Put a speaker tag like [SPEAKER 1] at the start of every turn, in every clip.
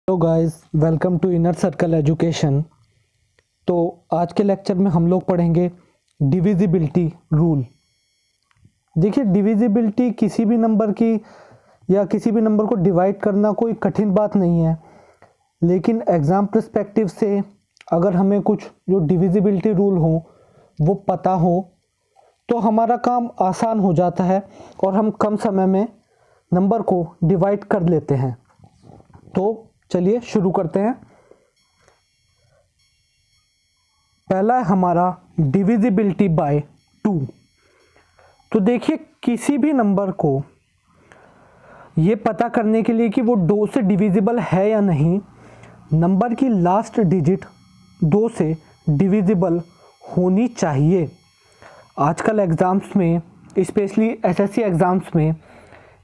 [SPEAKER 1] Hello guys, welcome to Inner Circle Education. तो आज के लेक्चर में हम लोग पढ़ेंगे डिविजिबिलिटी रूल। देखिए, डिविजिबिलिटी किसी भी नंबर की या किसी भी नंबर को डिवाइड करना कोई कठिन बात नहीं है, लेकिन एग्ज़ाम पर्सपेक्टिव से अगर हमें कुछ जो डिविजिबिलिटी रूल हो वो पता हो तो हमारा काम आसान हो जाता है और हम कम समय में नंबर को डिवाइड कर लेते हैं। तो चलिए शुरू करते हैं। पहला है हमारा डिविजिबिलिटी बाय 2। तो देखिए, किसी भी नंबर को ये पता करने के लिए कि वो 2 से डिविजिबल है या नहीं, नंबर की लास्ट डिजिट 2 से डिविजिबल होनी चाहिए। आजकल एग्ज़ाम्स में, स्पेशली एसएससी एग्ज़ाम्स में,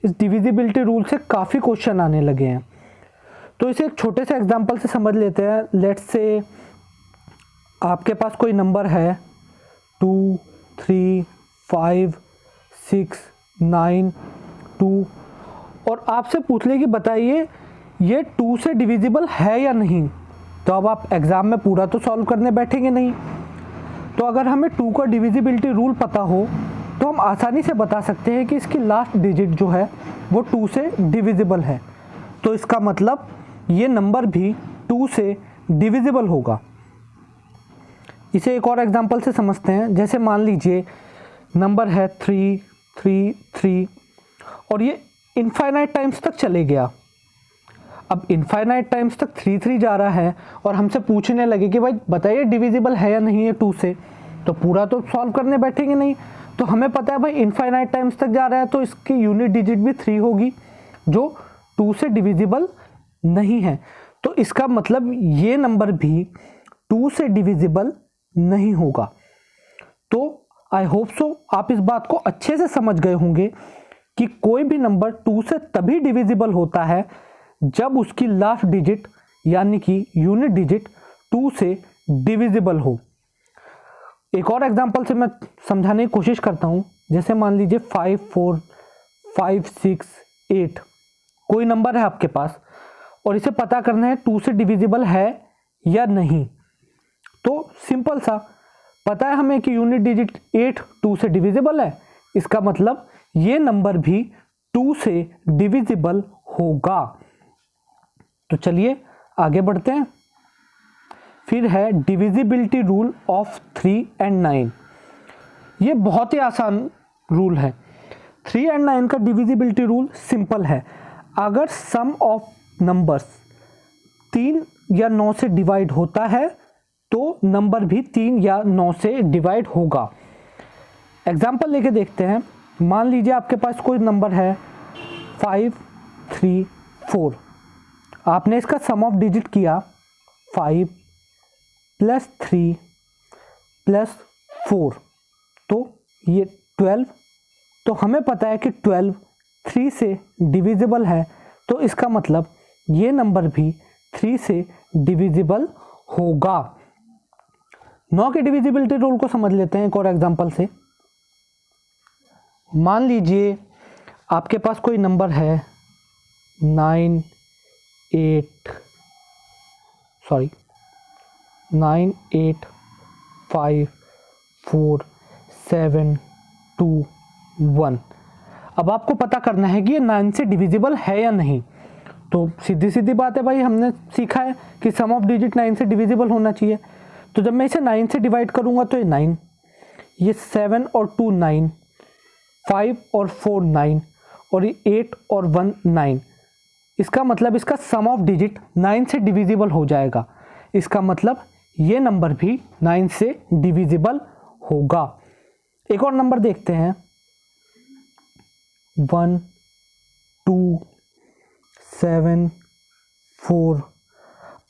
[SPEAKER 1] इस डिविजिबिलिटी रूल से काफ़ी क्वेश्चन आने लगे हैं। तो इसे एक छोटे से एग्जांपल से समझ लेते हैं। लेट्स से आपके पास कोई नंबर है 2, 3, 5, 6, 9, 2 और आपसे पूछ ले कि बताइए ये 2 से डिविजिबल है या नहीं। तो अब आप एग्ज़ाम में पूरा तो सॉल्व करने बैठेंगे नहीं। तो अगर हमें 2 का डिविजिबिलिटी रूल पता हो तो हम आसानी से बता सकते हैं कि इसकी लास्ट डिजिट जो है वो 2 से डिविजिबल है। तो इसका मतलब ये नंबर भी 2 से डिविजिबल होगा। इसे एक और एग्जांपल से समझते हैं। जैसे मान लीजिए नंबर है 3, 3, 3 और ये इनफाइनाइट टाइम्स तक चले गया। अब इनफाइनाइट टाइम्स तक 3, 3 जा रहा है और हमसे पूछने लगे कि भाई बताइए डिविजिबल है या नहीं है 2 से, तो पूरा तो सॉल्व करने बैठेंगे नहीं। तो हमें पता है भाई इनफाइनाइट टाइम्स तक जा रहा है तो इसकी यूनिट डिजिट भी 3 होगी, जो 2 से डिविजिबल नहीं है। तो इसका मतलब ये नंबर भी 2 से डिविजिबल नहीं होगा। तो आई होप सो आप इस बात को अच्छे से समझ गए होंगे कि कोई भी नंबर 2 से तभी डिविजिबल होता है जब उसकी लास्ट डिजिट यानी कि यूनिट डिजिट 2 से डिविजिबल हो। एक और एग्जांपल से मैं समझाने की कोशिश करता हूं। जैसे मान लीजिए 5, 4, 5, 6, 8 कोई नंबर है आपके पास और इसे पता करना है 2 से डिविजिबल है या नहीं। तो सिंपल सा पता है हमें कि यूनिट डिजिट 8 2 से डिविजिबल है। इसका मतलब ये नंबर भी 2 से डिविजिबल होगा। तो चलिए आगे बढ़ते हैं। फिर है डिविजिबिलिटी रूल ऑफ 3 and 9। ये बहुत ही आसान रूल है। 3 and 9 का डिविजिबिलिटी रूल सिंपल है। अगर सम ऑफ नंबर्स 3 या 9 से डिवाइड होता है तो नंबर भी 3 या 9 से डिवाइड होगा। एग्जाम्पल लेके देखते हैं। मान लीजिए आपके पास कोई नंबर है 5, 3, 4। आपने इसका सम ऑफ डिजिट किया 5 + 3 + 4, तो ये 12। तो हमें पता है कि 12 3 से डिविजिबल है, तो इसका मतलब ये नंबर भी 3 से डिविजिबल होगा। 9 के डिविजिबिलिटी रूल को समझ लेते हैं एक और एग्जांपल से। मान लीजिए आपके पास कोई नंबर है 9, 8 5, 4, 7, 2, 1। अब आपको पता करना है कि ये 9 से डिविजिबल है या नहीं। तो सीधी सीधी बात है भाई, हमने सीखा है कि सम ऑफ डिजिट 9 से डिविजिबल होना चाहिए। तो जब मैं इसे 9 से डिवाइड करूंगा तो ये 9, ये 7 और 2 9, 5 और 4 9 और ये 8 और 1 9। इसका मतलब इसका सम ऑफ डिजिट 9 से डिविजिबल हो जाएगा। इसका मतलब ये नंबर भी 9 से डिविजिबल होगा। एक और नंबर देखते हैं 1, 2, 7, 4।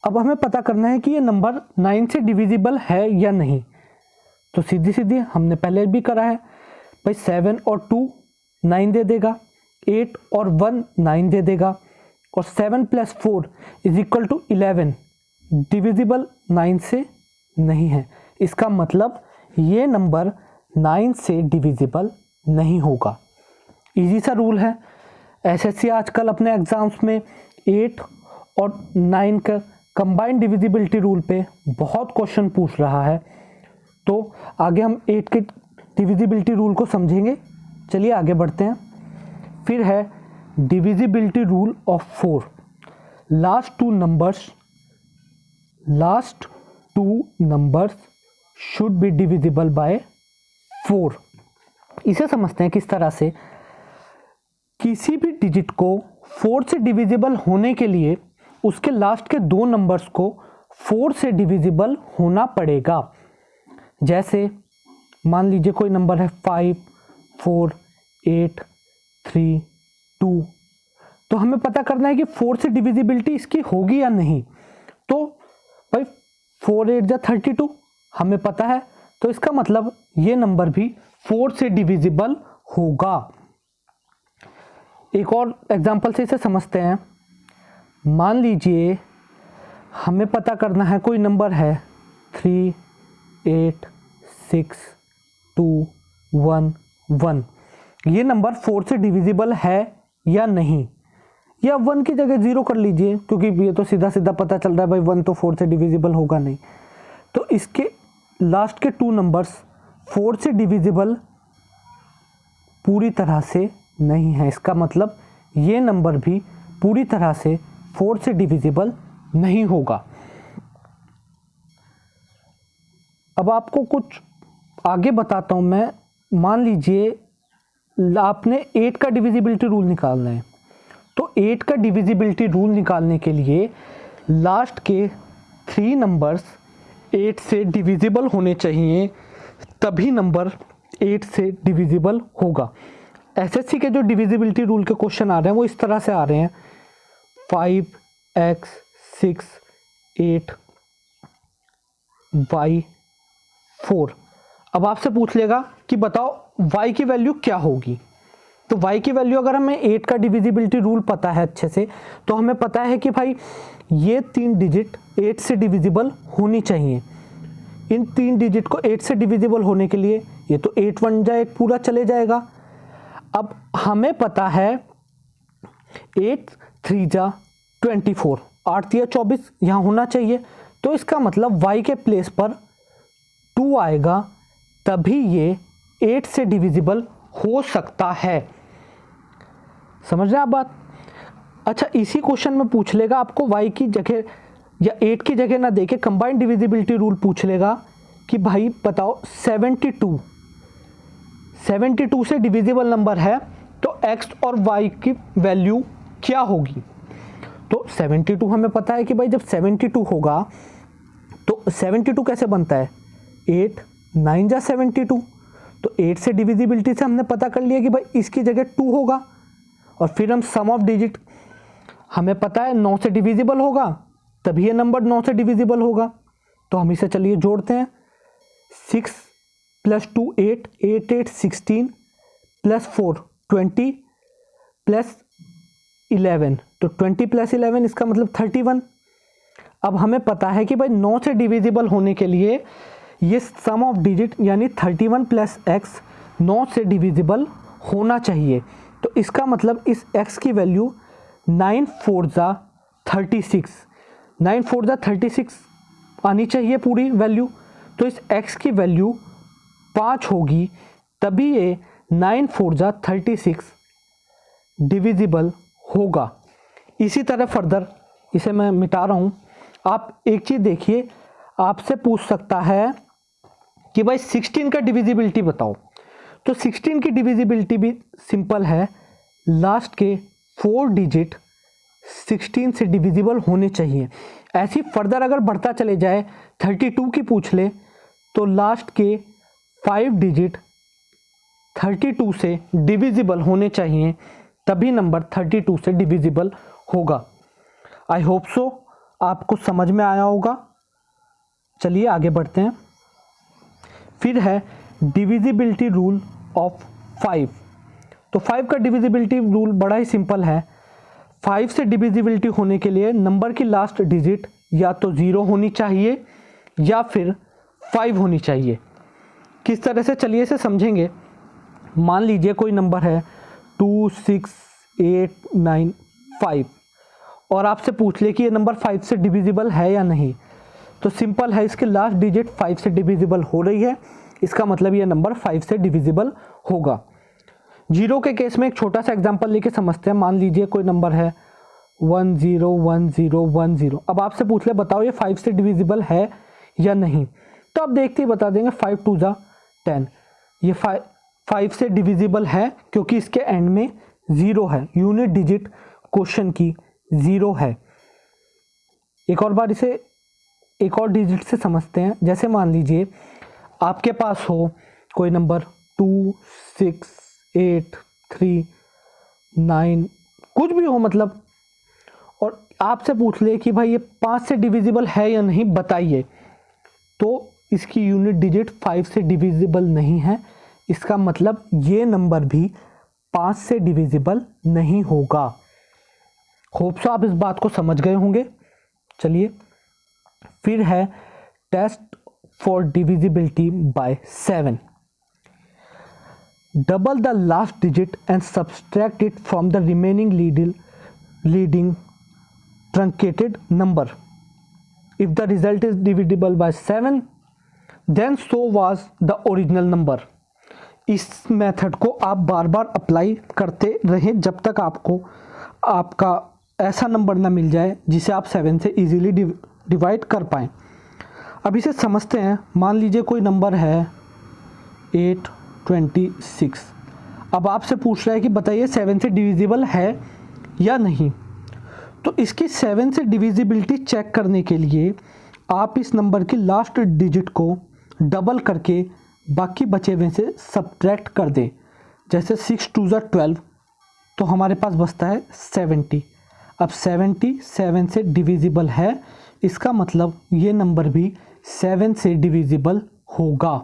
[SPEAKER 1] अब हमें पता करना है कि ये नंबर 9 से डिविजिबल है या नहीं। तो सीधी सीधी हमने पहले भी करा है भाई, 7 और 2 9 दे देगा, 8 और 1 9 दे देगा और 7 + 4 = 11। डिविजिबल 9 से नहीं है। इसका मतलब ये नंबर 9 से डिविजिबल नहीं होगा। इजी सा रूल है। एसएससी आजकल अपने एग्जाम्स में 8 और 9 का कंबाइंड डिविजिबिलिटी रूल पे बहुत क्वेश्चन पूछ रहा है, तो आगे हम 8 के डिविजिबिलिटी रूल को समझेंगे। चलिए आगे बढ़ते हैं। फिर है divisibility rule of 4। Last two numbers should be divisible by 4। इसे समझते हैं किस तरह से। किसी भी डिजिट को 4 से डिविजिबल होने के लिए उसके लास्ट के 2 नंबर्स को 4 से डिविजिबल होना पड़ेगा। जैसे मान लीजिए कोई नंबर है 5, 4, 8, 3, 2, तो हमें पता करना है कि 4 से डिविजिबिलिटी इसकी होगी या नहीं। तो भाई 4 8 जा 32 हमें पता है, तो इसका मतलब ये नंबर भी 4 से डिविजिबल होगा। एक और एग्जांपल से इसे समझते हैं। मान लीजिए हमें पता करना है कोई नंबर है 3, 8, 6, 2, 1, 1। ये नंबर 4 से डिविजिबल है या नहीं, या 1 की जगह 0 कर लीजिए, क्योंकि ये तो सीधा सीधा पता चल रहा है भाई 1 तो 4 से डिविजिबल होगा नहीं। तो इसके लास्ट के 2 नंबर्स 4 से डिविजिबल पूरी तरह से नहीं है। इसका मतलब ये नंबर भी पूरी तरह से 4 से डिविजिबल नहीं होगा। अब आपको कुछ आगे बताता हूँ मैं। मान लीजिए आपने 8 का डिविजिबिलिटी रूल निकालना है, तो 8 का डिविजिबिलिटी रूल निकालने के लिए लास्ट के 3 नंबर्स 8 से डिविजिबल होने चाहिए, तभी नंबर 8 से डिविजिबल होगा। एसएससी के जो डिविजिबिलिटी रूल के क्वेश्चन आ रहे हैं वो इस तरह से आ रहे हैं 5x 6 8 y 4। अब आपसे पूछ लेगा कि बताओ y की वैल्यू क्या होगी। तो y की वैल्यू अगर हमें 8 का डिविजिबिलिटी रूल पता है अच्छे से, तो हमें पता है कि भाई ये 3 डिजिट 8 से डिविजिबल होनी चाहिए। इन 3 डिजिट को 8 से डिविजिबल होने के लिए ये तो 8 1 जा 1 पूरा चले जाएगा। अब हमें पता है 8 3 जा 24, 8 या 24 यहाँ होना चाहिए। तो इसका मतलब y के प्लेस पर 2 आएगा, तभी ये 8 से डिविजिबल हो सकता है। समझ रहे हैं आप बात। अच्छा, इसी क्वेश्चन में पूछ लेगा आपको y की जगह या 8 की जगह ना देके कंबाइंड डिविजिबिलिटी रूल पूछ लेगा कि भाई बताओ 72 से डिविजिबल नंबर है, तो x और y की वैल्यू क्या होगी। तो 72 हमें पता है कि भाई जब 72 होगा तो 72 कैसे बनता है 8 9 जा 72। तो 8 से डिविजिबिलिटी से हमने पता कर लिया कि भाई इसकी जगह 2 होगा। और फिर हम सम ऑफ डिजिट हमें पता है 9 से डिविजिबल होगा, तभी ये नंबर 9 से डिविजिबल होगा। तो हम इसे चलिए जोड़ते हैं। 6 + 2 8 8 8 16 + 4 20 + 11, तो 20 + 11 इसका मतलब 31। अब हमें पता है कि भाई 9 से डिविजिबल होने के लिए ये सम ऑफ डिजिट यानी 31 + x 9 से डिविजिबल होना चाहिए। तो इसका मतलब इस x की वैल्यू 9 4 जा 36, 9 4 जा 36 आनी चाहिए पूरी वैल्यू। तो इस x की वैल्यू 5 होगी, तभी ये 9 4 जा 36 डिविजिबल होगा। इसी तरह फर्दर इसे मैं मिटा रहा हूँ। आप एक चीज़ देखिए, आपसे पूछ सकता है कि भाई 16 का डिविजिबिलिटी बताओ। तो 16 की डिविजिबिलिटी भी सिंपल है, लास्ट के 4 डिजिट 16 से डिविजिबल होने चाहिए। ऐसी फर्दर अगर बढ़ता चले जाए 32 की पूछ ले, तो लास्ट के 5 डिजिट 32 से डिविजिबल होने चाहिए, तभी नंबर 32 से डिविजिबल होगा। आई होप सो आपको समझ में आया होगा। चलिए आगे बढ़ते हैं। फिर है डिविजिबिलिटी रूल ऑफ 5। तो 5 का डिविजिबिलिटी रूल बड़ा ही सिंपल है। 5 से डिविजिबिलिटी होने के लिए नंबर की लास्ट डिजिट या तो 0 होनी चाहिए या फिर 5 होनी चाहिए। किस तरह से, चलिए इसे समझेंगे। मान लीजिए कोई नंबर है 2 6 8 9 5 और आपसे पूछ ले कि ये नंबर 5 से डिविजिबल है या नहीं, तो सिंपल है, इसके लास्ट डिजिट 5 से डिविजिबल हो रही है, इसका मतलब ये नंबर 5 से डिविजिबल होगा। जीरो के केस में एक छोटा सा एग्जांपल लेके समझते हैं। मान लीजिए कोई नंबर है 101010। अब आपसे पूछ ले बताओ ये 5 से डिविजिबल है या नहीं, तो आप देखते ही बता देंगे 5 2 जा 10। ये 5 से डिविजिबल है क्योंकि इसके एंड में 0 है, यूनिट डिजिट क्वेश्चन की 0 है। एक और बार इसे एक और डिजिट से समझते हैं। जैसे मान लीजिए आपके पास हो कोई नंबर 2 6 8 3 9 कुछ भी हो मतलब, और आपसे पूछ ले कि भाई ये 5 से डिविजिबल है या नहीं बताइए, तो इसकी यूनिट डिजिट 5 से डिविजिबल नहीं है, इसका मतलब ये नंबर भी 5 से डिविजिबल नहीं होगा। होप सो आप इस बात को समझ गए होंगे। चलिए फिर है test for divisibility by 7। Double the last digit and subtract it from the remaining leading truncated number. If the result is divisible by 7, then so was the original number. इस मेथड को आप बार बार अप्लाई करते रहें जब तक आपको आपका ऐसा नंबर ना मिल जाए जिसे आप 7 से इजीली डिवाइड कर पाएँ। अब इसे समझते हैं। मान लीजिए कोई नंबर है 826। अब आपसे पूछ रहा है कि बताइए 7 से डिविजिबल है या नहीं। तो इसकी 7 से डिविजिबिलिटी चेक करने के लिए आप इस नंबर की लास्ट डिजिट को डबल करके बाकी बचे हुए से सब्ट्रैक्ट कर दें। जैसे 6 2 जा 12, तो हमारे पास बचता है 70। अब 70 7 से डिविजिबल है, इसका मतलब ये नंबर भी 7 से डिविजिबल होगा।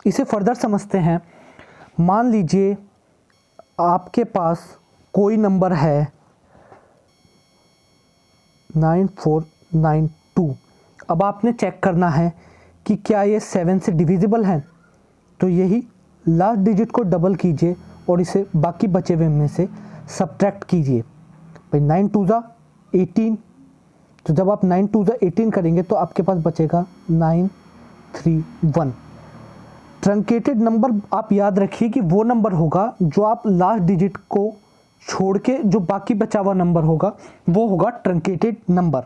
[SPEAKER 1] इसे फर्दर समझते हैं। मान लीजिए आपके पास कोई नंबर है 9492। अब आपने चेक करना है कि क्या ये 7 से डिविजिबल है, तो यही लास्ट डिजिट को डबल कीजिए और इसे बाकी बचे हुए में से सब्ट्रैक्ट कीजिए। भाई 9 2 जा 18, तो जब आप 9 2 जा 18 करेंगे तो आपके पास बचेगा 931। ट्रंकेटेड नंबर आप याद रखिए कि वो नंबर होगा जो आप लास्ट डिजिट को छोड़ के जो बाकी बचा हुआ नंबर होगा वो होगा ट्रंकेटेड नंबर।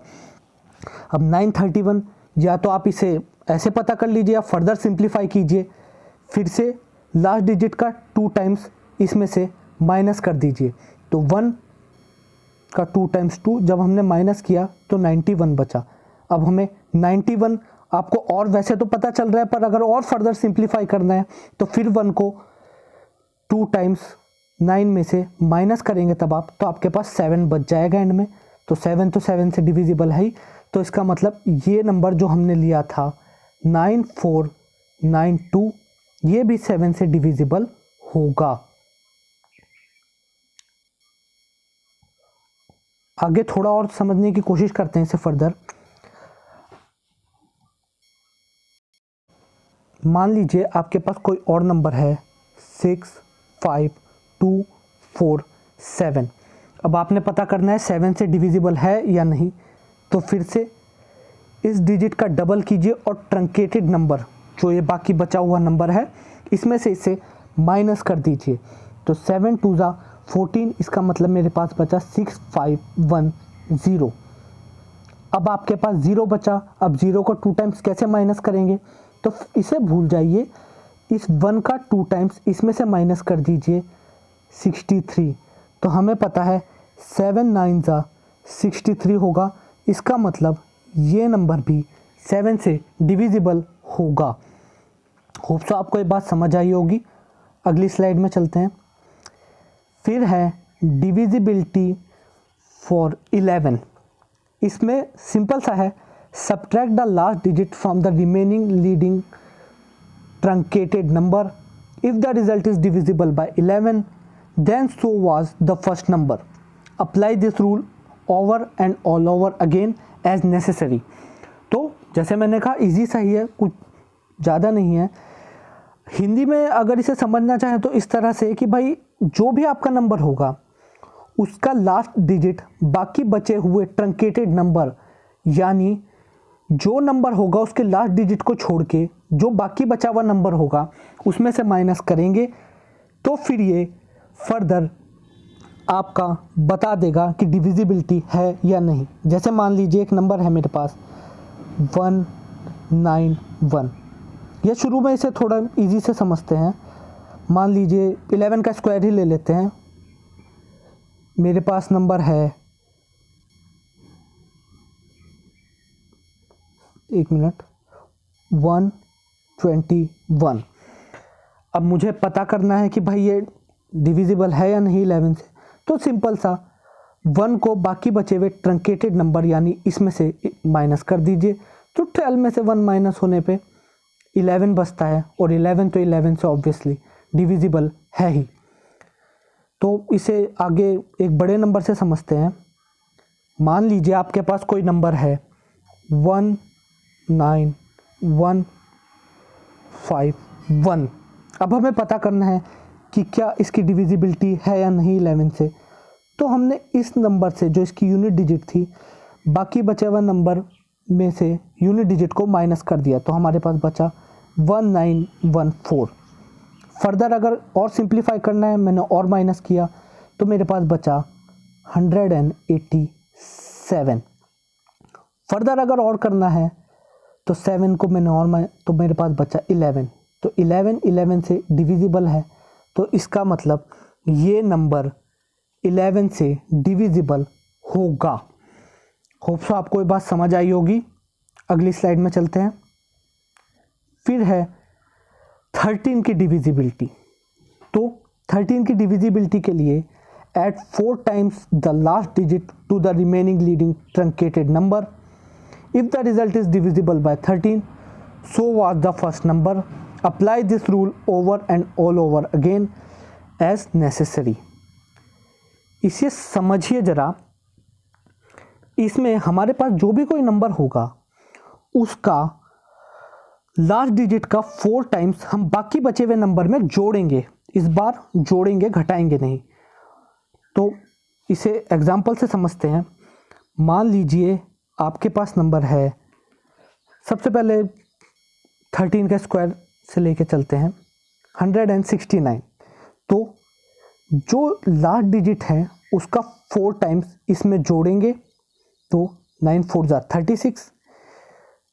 [SPEAKER 1] अब 931, या तो आप इसे ऐसे पता कर लीजिए या फर्दर सिंप्लीफाई कीजिए, फिर से लास्ट डिजिट का 2 टाइम्स इसमें से माइनस कर दीजिए, तो 1 का 2 टाइम्स 2 जब हमने माइनस किया तो 91 बचा। अब हमें 91 आपको और वैसे तो पता चल रहा है, पर अगर और फर्दर सिंप्लीफाई करना है तो फिर 1 को 2 टाइम्स 9 में से माइनस करेंगे तब आप, तो आपके पास 7 बच जाएगा एंड में। तो 7 तो 7 से डिविजिबल है ही, तो इसका मतलब ये नंबर जो हमने लिया था 9492, ये भी 7 से डिविजिबल होगा। आगे थोड़ा और समझने की कोशिश करते हैं इसे फर्दर। मान लीजिए आपके पास कोई और नंबर है 65247। अब आपने पता करना है 7 से डिविजिबल है या नहीं, तो फिर से इस डिजिट का डबल कीजिए और ट्रंकेटेड नंबर जो ये बाकी बचा हुआ नंबर है इसमें से इसे माइनस कर दीजिए। तो 7 2 जा 14, इसका मतलब मेरे पास बचा 6510। अब आपके पास 0 बचा। अब 0 को 2 टाइम्स कैसे माइनस करेंगे, तो इसे भूल जाइए, इस 1 का 2 टाइम्स इसमें से माइनस कर दीजिए 63। तो हमें पता है 7 9 जा 63 होगा, इसका मतलब ये नंबर भी 7 से डिविजिबल होगा। होप सो आपको ये बात समझ आई होगी। अगली स्लाइड में चलते हैं। फिर है डिविजिबिलिटी फॉर 11। इसमें सिंपल सा है, subtract the last digit from the remaining leading truncated number. If the result is divisible bye 11, then so was the first number. Apply this rule over and all over again as necessary. तो जैसे मैंने कहा easy सा ही है, कुछ ज़्यादा नहीं है। हिंदी में अगर इसे समझना चाहें तो इस तरह से कि भाई जो भी आपका नंबर होगा उसका लास्ट डिजिट बाकी बचे हुए ट्रंकेटेड नंबर, यानी जो नंबर होगा उसके लास्ट डिजिट को छोड़ के जो बाकी बचा हुआ नंबर होगा उसमें से माइनस करेंगे, तो फिर ये फर्दर आपका बता देगा कि डिविजिबिलिटी है या नहीं। जैसे मान लीजिए एक नंबर है मेरे पास 191, ये शुरू में इसे थोड़ा इजी से समझते हैं। मान लीजिए 11 का स्क्वायर ही ले लेते हैं। मेरे पास नंबर है, एक मिनट, 121। अब मुझे पता करना है कि भाई ये डिविजिबल है या नहीं 11 से। तो सिंपल सा 1 को बाकी बचे हुए ट्रंकेटेड नंबर यानी इसमें से माइनस कर दीजिए, तो 12 में से 1 माइनस होने पे 11 बचता है, और 11 तो 11 से ऑब्वियसली डिविजिबल है ही। तो इसे आगे एक बड़े नंबर से समझते हैं। मान लीजिए आपके पास कोई नंबर है 19151। अब हमें पता करना है कि क्या इसकी डिविजिबिलिटी है या नहीं 11 से। तो हमने इस नंबर से जो इसकी यूनिट डिजिट थी, बाकी बचे हुए नंबर में से यूनिट डिजिट को माइनस कर दिया, तो हमारे पास बचा 1914। फर्दर अगर और सिंप्लीफाई करना है, मैंने और माइनस किया तो मेरे पास बचा 187। फर्दर अगर और करना है तो 7 को मैंने और तो मेरे पास बचा 11। तो 11 से डिविजिबल है, तो इसका मतलब ये नंबर 11 से डिविजिबल होगा। होप सो आपको ये बात समझ आई होगी। अगली स्लाइड में चलते हैं। फिर है 13 की डिविजिबिलिटी। तो 13 की डिविजिबिलिटी के लिए add 4 times the last digit to the remaining leading truncated number. If the result is divisible by 13, so was the first number. Apply this rule over and all over again as necessary. इसे समझिए जरा। इसमें हमारे पास जो भी कोई number होगा उसका लास्ट डिजिट का 4 टाइम्स हम बाकी बचे हुए नंबर में जोड़ेंगे। इस बार जोड़ेंगे, घटाएंगे नहीं। तो इसे एग्जाम्पल से समझते हैं। मान लीजिए आपके पास नंबर है, सबसे पहले 13 का स्क्वायर से लेके चलते हैं, 169। तो जो लास्ट डिजिट है उसका 4 टाइम्स इसमें जोड़ेंगे, तो 9 4 जा 36।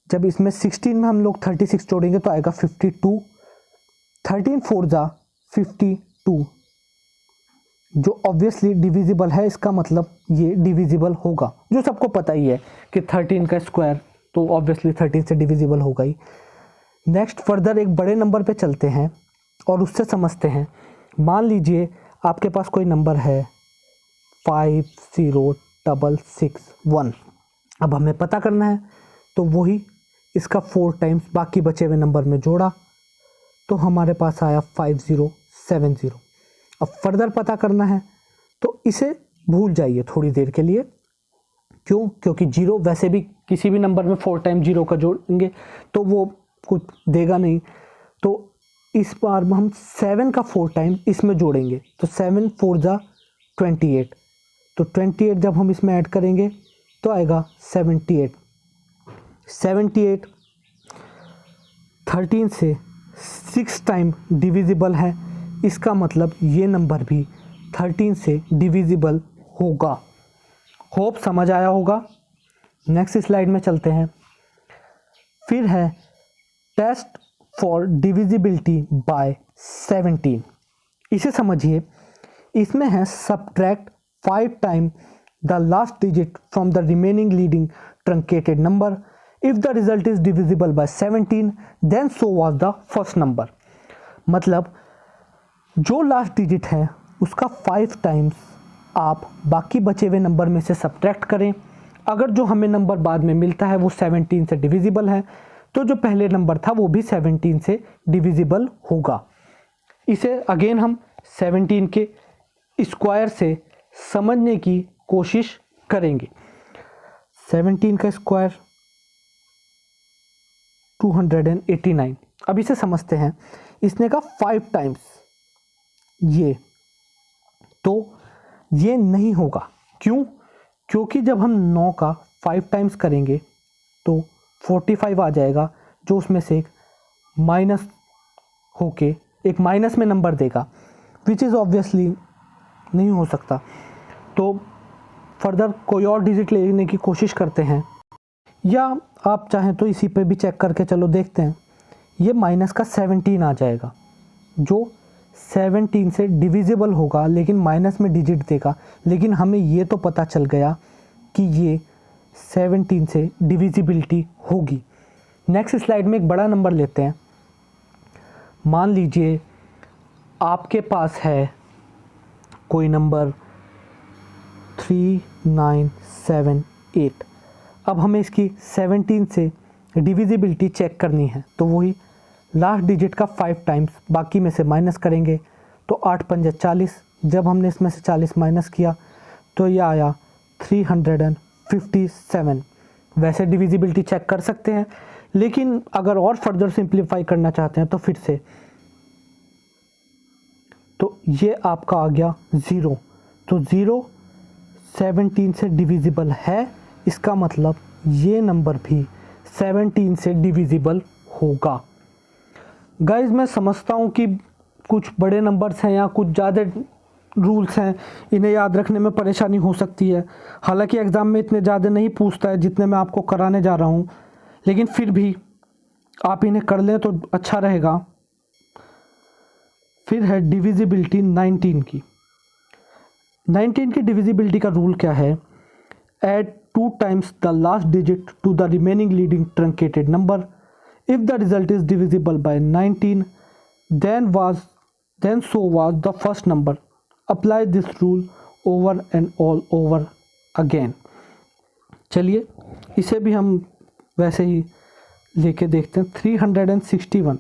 [SPEAKER 1] जब इसमें 16 में हम लोग 36 जोड़ेंगे तो आएगा 52। 13 4 जा 52, जो ऑब्वियसली डिविजिबल है। इसका मतलब ये डिविजिबल होगा, जो सबको पता ही है कि 13 का स्क्वायर तो ऑब्वियसली 13 से डिविजिबल होगा ही। नेक्स्ट फर्दर एक बड़े नंबर पे चलते हैं और उससे समझते हैं। मान लीजिए आपके पास कोई नंबर है 50661। अब हमें पता करना है, तो वही इसका 4 टाइम्स बाकी बचे हुए नंबर में जोड़ा, तो हमारे पास आया 5070। अब फर्दर पता करना है तो इसे भूल जाइए थोड़ी देर के लिए। क्यों? क्योंकि जीरो वैसे भी किसी भी नंबर में 4 टाइम जीरो का जोड़ेंगे तो वो कुछ देगा नहीं। तो इस बार हम 7 का 4 टाइम इसमें जोड़ेंगे, तो 7 4 जा 28। तो 28 जब हम इसमें ऐड करेंगे तो आएगा 78। 78 13 से 6 टाइम डिविजिबल है। इसका मतलब ये नंबर भी 13 से डिविजिबल होगा। होप समझ आया होगा। नेक्स्ट स्लाइड में चलते हैं। फिर है टेस्ट फॉर डिविजिबिलिटी बाय 17। इसे समझिए। इसमें है subtract 5 time the last digit from the remaining leading truncated number. If the result is divisible by 17 then so was the first number. मतलब जो लास्ट डिजिट है उसका 5 टाइम्स आप बाकी बचे हुए नंबर में से सब्ट्रैक्ट करें। अगर जो हमें नंबर बाद में मिलता है वो 17 से डिविजिबल है, तो जो पहले नंबर था वो भी 17 से डिविजिबल होगा। इसे अगेन हम 17 के स्क्वायर से समझने की कोशिश करेंगे। 17 का स्क्वायर 289। अब इसे समझते हैं। इसने कहा 5 टाइम्स ये, तो ये नहीं होगा। क्यों? क्योंकि जब हम 9 का 5 टाइम्स करेंगे तो 45 आ जाएगा, जो उसमें से एक माइनस होके एक माइनस में नंबर देगा, विच इज़ ऑब्वियसली नहीं हो सकता। तो फर्दर कोई और डिजिट लेने की कोशिश करते हैं, या आप चाहें तो इसी पे भी चेक करके चलो देखते हैं। ये माइनस का 17 आ जाएगा, जो 17 से डिविजिबल होगा, लेकिन माइनस में डिजिट देगा। लेकिन हमें ये तो पता चल गया कि ये 17 से डिविजिबिलिटी होगी। नेक्स्ट स्लाइड में एक बड़ा नंबर लेते हैं। मान लीजिए आपके पास है कोई नंबर 3978। अब हमें इसकी 17 से डिविजिबिलिटी चेक करनी है, तो वही लास्ट डिजिट का 5 टाइम्स बाकी में से माइनस करेंगे, तो 8 पंजे 40। जब हमने इसमें से 40 माइनस किया तो ये आया 357। वैसे डिविजिबिलिटी चेक कर सकते हैं, लेकिन अगर और फर्दर सिंप्लीफाई करना चाहते हैं तो फिर से, तो ये आपका आ गया 0। तो 0 17 से डिविजिबल है, इसका मतलब ये नंबर भी 17 से डिविजिबल होगा। गाइस, मैं समझता हूँ कि कुछ बड़े नंबर्स हैं या कुछ ज़्यादा रूल्स हैं, इन्हें याद रखने में परेशानी हो सकती है। हालांकि एग्ज़ाम में इतने ज़्यादा नहीं पूछता है जितने मैं आपको कराने जा रहा हूँ, लेकिन फिर भी आप इन्हें कर लें तो अच्छा रहेगा। फिर है डिविजिबिलिटी 19 की। 19 की डिविजिबिलिटी का रूल क्या है? Add 2 times the last digit to the remaining leading truncated number. If the result is divisible by 19, then so was the first number. Apply this rule over and all over again. चलिए इसे भी हम वैसे ही लेके देखते हैं। 361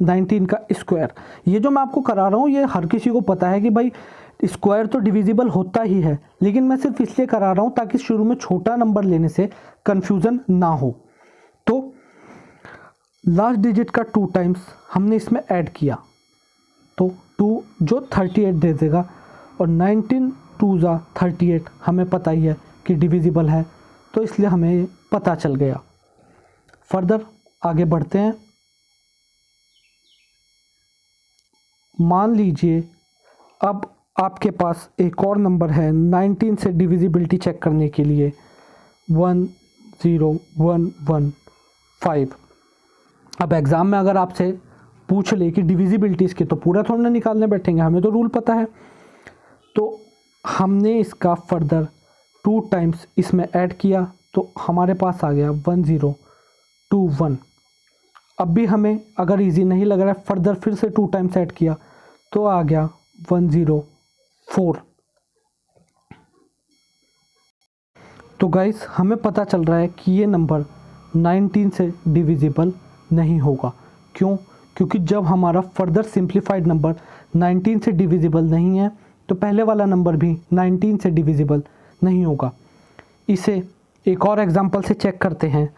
[SPEAKER 1] 19 का square. ये जो मैं आपको करा रहा हूँ ये हर किसी को पता है कि भाई स्क्वायर तो डिविजिबल होता ही है, लेकिन मैं सिर्फ इसलिए करा रहा हूँ ताकि शुरू में छोटा नंबर लेने से कन्फ्यूज़न ना हो। तो लास्ट डिजिट का 2 टाइम्स हमने इसमें ऐड किया, तो 2 जो 38 दे देगा, और 19 2 ज़ा 38 हमें पता ही है कि डिविजिबल है, तो इसलिए हमें पता चल गया। फर्दर आगे बढ़ते हैं। मान लीजिए अब आपके पास एक और नंबर है 19 से डिविजिबिलिटी चेक करने के लिए 10115। अब एग्ज़ाम में अगर आपसे पूछ ले कि डिविजिबिलिटी इसकी, तो पूरा थोड़ा ना निकालने बैठेंगे, हमें तो रूल पता है। तो हमने इसका फर्दर 2 टाइम्स इसमें ऐड किया, तो हमारे पास आ गया 1021। अब भी हमें अगर इजी नहीं लग रहा है, फर्दर फिर से 2 टाइम्स ऐड किया तो आ गया 104। तो गाइस हमें पता चल रहा है कि ये नंबर 19 से डिविजिबल नहीं होगा। क्यों? क्योंकि जब हमारा फर्दर सिंप्लीफाइड नंबर 19 से डिविजिबल नहीं है, तो पहले वाला नंबर भी 19 से डिविजिबल नहीं होगा। इसे एक और एग्जांपल से चेक करते हैं।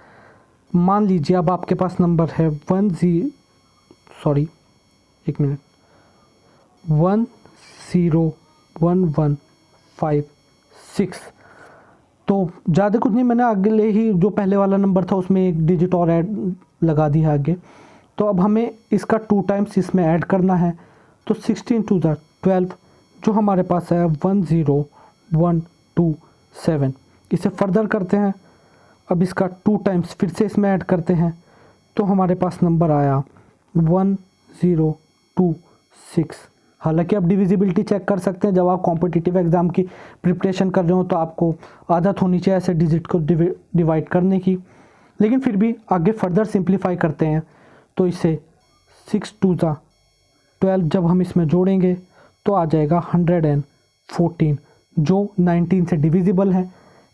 [SPEAKER 1] मान लीजिए अब आपके पास नंबर है 101156। तो ज़्यादा कुछ नहीं, मैंने अगले ही जो पहले वाला नंबर था उसमें एक डिजिट और ऐड लगा दिया आगे। तो अब हमें इसका 2 टाइम्स इसमें ऐड करना है, तो 16 2 ज़ा 12, जो हमारे पास है 10127। इसे फर्दर करते हैं। अब इसका 2 टाइम्स फिर से इसमें ऐड करते हैं, तो हमारे पास नंबर आया 1026। हालांकि आप डिविजिबिलिटी चेक कर सकते हैं, जब आप कॉम्पिटिटिव एग्ज़ाम की प्रिपरेशन कर रहे हो तो आपको आदत होनी चाहिए ऐसे डिजिट को डिवाइड करने की, लेकिन फिर भी आगे फर्दर सिंप्लीफाई करते हैं। तो इसे 6 2 ज़ा 12 जब हम इसमें जोड़ेंगे तो आ जाएगा 114, जो 19 से डिविजिबल है।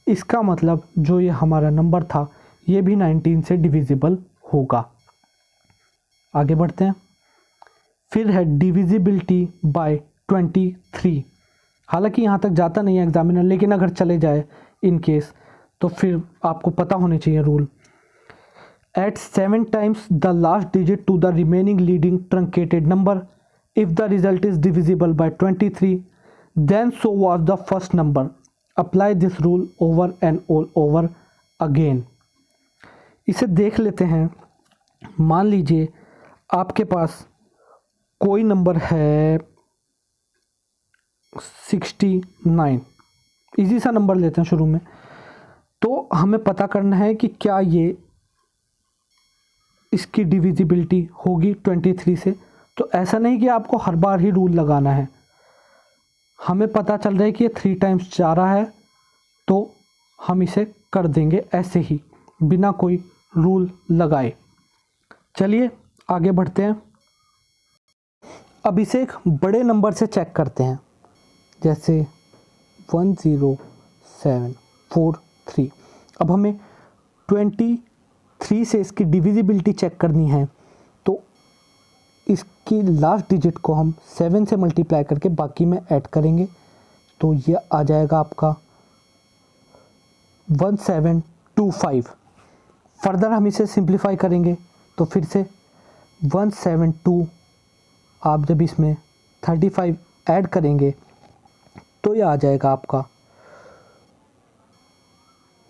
[SPEAKER 1] इसका मतलब जो ये हमारा नंबर था ये भी 19 से डिविजिबल होगा। आगे बढ़ते हैं। फिर है डिविजिबिलिटी बाय 23। हालांकि यहाँ तक जाता नहीं है एग्जामिनर, लेकिन अगर चले जाए इन केस तो फिर आपको पता होने चाहिए rule. Add 7 times the last digit to the remaining leading truncated number. If the result is divisible by 23, then so was the first number, apply this rule over and over again. इसे देख लेते हैं। मान लीजिए आपके पास कोई number है 69, easy सा नंबर लेते हैं शुरू में। तो हमें पता करना है कि क्या ये इसकी डिविजिबिलिटी होगी 23 से। तो ऐसा नहीं कि आपको हर बार ही रूल लगाना है, हमें पता चल रहा है कि ये 3 टाइम्स जा रहा है तो हम इसे कर देंगे ऐसे ही बिना कोई रूल लगाए। चलिए आगे बढ़ते हैं। अब इसे एक बड़े नंबर से चेक करते हैं, जैसे 10743। अब हमें 23 से इसकी डिविजिबिलिटी चेक करनी है, तो इसकी लास्ट डिजिट को हम 7 से मल्टीप्लाई करके बाकी में ऐड करेंगे, तो ये आ जाएगा आपका 1725। फर्दर हम इसे सिंप्लीफाई करेंगे तो फिर से 172, आप जब इसमें 35 ऐड करेंगे तो ये आ जाएगा आपका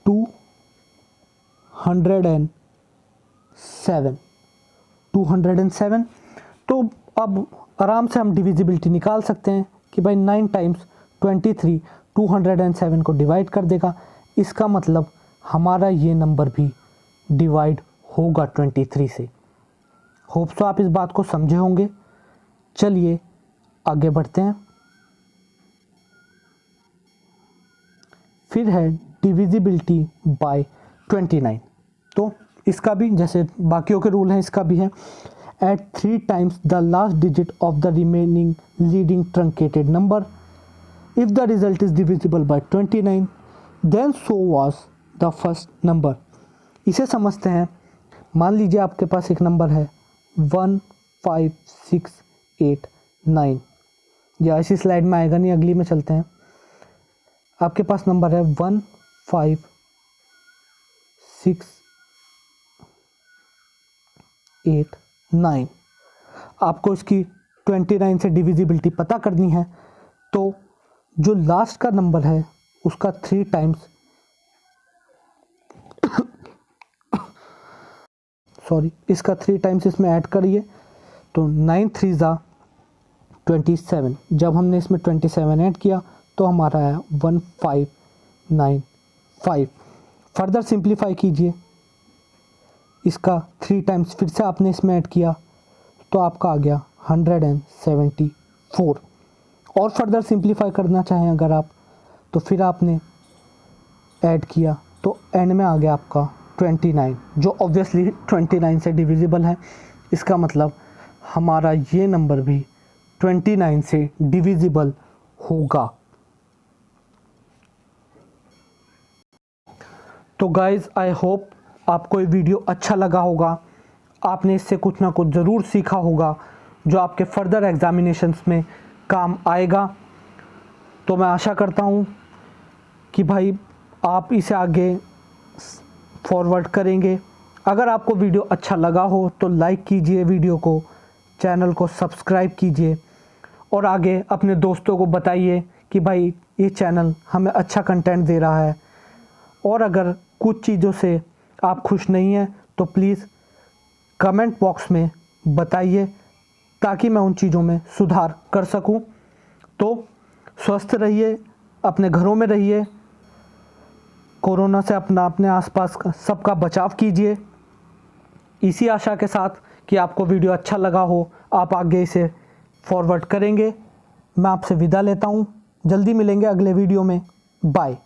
[SPEAKER 1] 207। तो अब आराम से हम डिविजिबिलिटी निकाल सकते हैं कि भाई 9 टाइम्स 23 207 को डिवाइड कर देगा। इसका मतलब हमारा ये नंबर भी डिवाइड होगा 23 से। होप सो आप इस बात को समझे होंगे। चलिए आगे बढ़ते हैं। फिर है डिविजिबिलिटी बाय 29। तो इसका भी जैसे बाकियों के रूल हैं, इसका भी है add 3 times the last digit of the remaining leading truncated number, if the result is divisible by 29 then so was the first number. इसे समझते हैं। मान लीजिए आपके पास एक नंबर है 15689, या इसी स्लाइड में आएगा नहीं, अगली में चलते हैं। आपके पास नंबर है 15689। आपको इसकी 29 से डिविजिबिलिटी पता करनी है, तो जो लास्ट का नंबर है उसका 3 टाइम्स इसका 3 टाइम्स इसमें ऐड करिए, तो 9 3 ज़ा 27। जब हमने इसमें 27 ऐड किया तो हमारा आया 1595। फर्दर सिंप्लीफाई कीजिए, इसका 3 टाइम्स फिर से आपने इसमें ऐड किया तो आपका आ गया 174। और फर्दर सिंप्लीफाई करना चाहें अगर आप, तो फिर आपने ऐड किया तो एंड में आ गया आपका 29, जो ऑब्वियसली 29 से डिविजिबल है। इसका मतलब हमारा ये नंबर भी 29 से डिविजिबल होगा। तो गाइज़ आई होप आपको ये वीडियो अच्छा लगा होगा, आपने इससे कुछ ना कुछ ज़रूर सीखा होगा जो आपके फर्दर एग्ज़ामिनेशंस में काम आएगा। तो मैं आशा करता हूँ कि भाई आप इसे आगे फॉरवर्ड करेंगे। अगर आपको वीडियो अच्छा लगा हो तो लाइक कीजिए वीडियो को, चैनल को सब्सक्राइब कीजिए और आगे अपने दोस्तों को बताइए कि भाई ये चैनल हमें अच्छा कंटेंट दे रहा है। और अगर कुछ चीज़ों से आप खुश नहीं हैं तो प्लीज़ कमेंट बॉक्स में बताइए ताकि मैं उन चीज़ों में सुधार कर सकूं। तो स्वस्थ रहिए, अपने घरों में रहिए, कोरोना से अपने आसपास सबका बचाव कीजिए। इसी आशा के साथ कि आपको वीडियो अच्छा लगा हो, आप आगे इसे फॉरवर्ड करेंगे। मैं आपसे विदा लेता हूँ, जल्दी मिलेंगे अगले वीडियो में। बाय।